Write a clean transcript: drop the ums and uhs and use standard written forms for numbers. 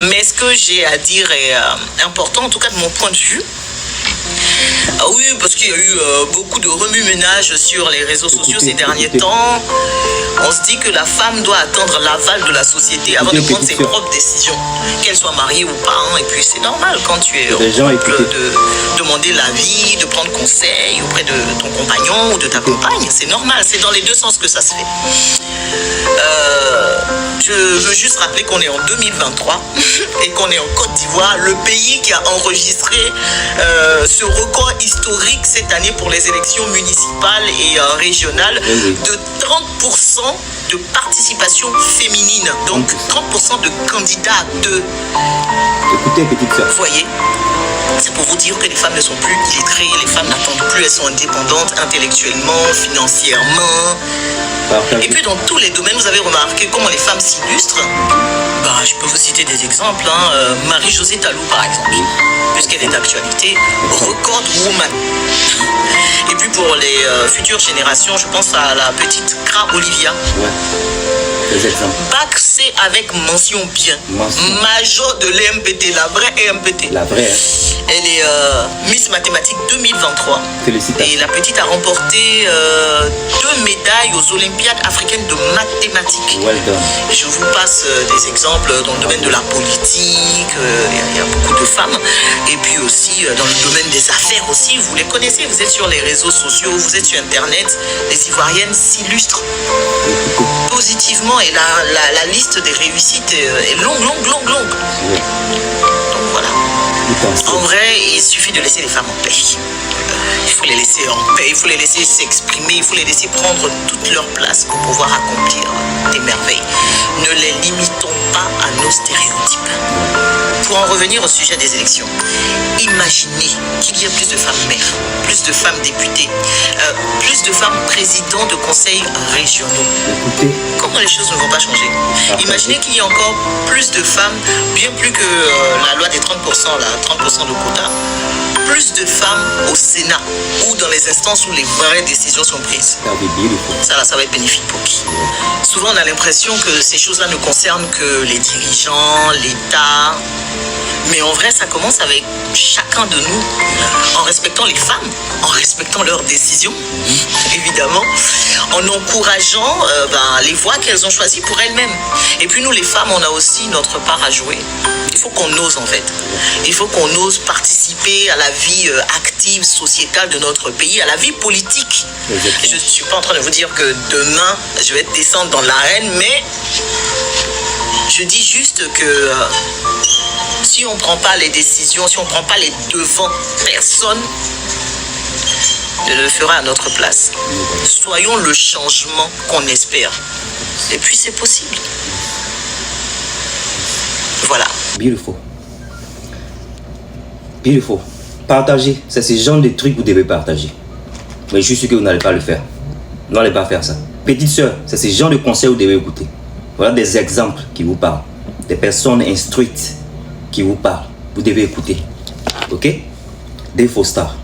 Mais ce que j'ai à dire est important, en tout cas de mon point de vue. Oui, parce qu'il y a eu beaucoup de remue-ménage sur les réseaux sociaux ces derniers temps. On se dit que la femme doit attendre l'aval de la société avant de prendre ses propres décisions, qu'elle soit mariée ou pas. Et puis c'est normal quand tu es en couple de demander l'avis, de prendre conseil auprès de ton compagnon ou de ta compagne. C'est normal, c'est dans les deux sens que ça se fait. Je veux juste rappeler qu'on est en 2023 et qu'on est en Côte d'Ivoire, le pays qui a enregistré ce record historique cette année pour les élections municipales et régionales de 30% de participation féminine. Donc 30% de candidats de... Écoutez, petite sœur. Vous voyez, c'est pour vous dire que les femmes ne sont plus illettrées, les femmes n'attendent plus, elles sont indépendantes intellectuellement, financièrement. Et puis dans tous les domaines, vous avez remarqué comment les femmes s'illustrent. Je peux vous citer des exemples. Marie-Josée Talou, par exemple, puisqu'elle est d'actualité, record woman. Et puis pour les futures générations, je pense à la petite Kra Olivia. Des exemples. Bac C avec mention bien. Major de l'EMPT, la vraie EMPT. La vraie. Elle est Miss Mathématiques 2023. Félicitations. Et la petite a remporté 2 médailles aux Olympiades africaines de mathématiques. Well done. Je vous passe des exemples dans le domaine de la politique. Il y a beaucoup de femmes. Et puis aussi dans le domaine des affaires aussi. Vous les connaissez, vous êtes sur les réseaux sociaux, vous êtes sur Internet. Les Ivoiriennes s'illustrent positivement. Et la liste des réussites est longue. Donc voilà. En vrai, il suffit de laisser les femmes en paix. Il faut les laisser en paix, il faut les laisser s'exprimer, il faut les laisser prendre toute leur place pour pouvoir accomplir des merveilles. Ne les limitons pas à nos stéréotypes. Pour en revenir au sujet des élections, imaginez qu'il y ait plus de femmes maires, plus de femmes députées, plus de femmes présidents de conseils régionaux. Comment les choses ne vont pas changer? Imaginez qu'il y ait encore plus de femmes, bien plus que la loi des 30%, là, 30% de quota, plus de femmes au Sénat ou dans les instances où les vraies décisions sont prises. Ça va être bénéfique pour qui? Souvent, on a l'impression que ces choses-là ne concernent que les dirigeants, l'État. Mais en vrai, ça commence avec chacun de nous, en respectant les femmes, en respectant leurs décisions, évidemment, en encourageant les voies qu'elles ont choisies pour elles-mêmes. Et puis nous, les femmes, on a aussi notre part à jouer. Il faut qu'on ose, en fait. Il faut qu'on ose participer à la vie active, sociétale de notre pays, à la vie politique. Je ne suis pas en train de vous dire que demain, je vais descendre dans l'arène, mais je dis juste que... si on ne prend pas les décisions, si on ne prend pas les devants, personne ne le fera à notre place. Soyons le changement qu'on espère. Et puis c'est possible. Voilà. Beautiful. Beautiful. Partagez. C'est ce genre de trucs que vous devez partager. Mais je suis sûr que vous n'allez pas le faire. Vous n'allez pas faire ça. Petite soeur, c'est ce genre de conseils que vous devez écouter. Voilà des exemples qui vous parlent. Des personnes instruites qui vous parlent. Vous devez écouter. Ok? Des faux stars.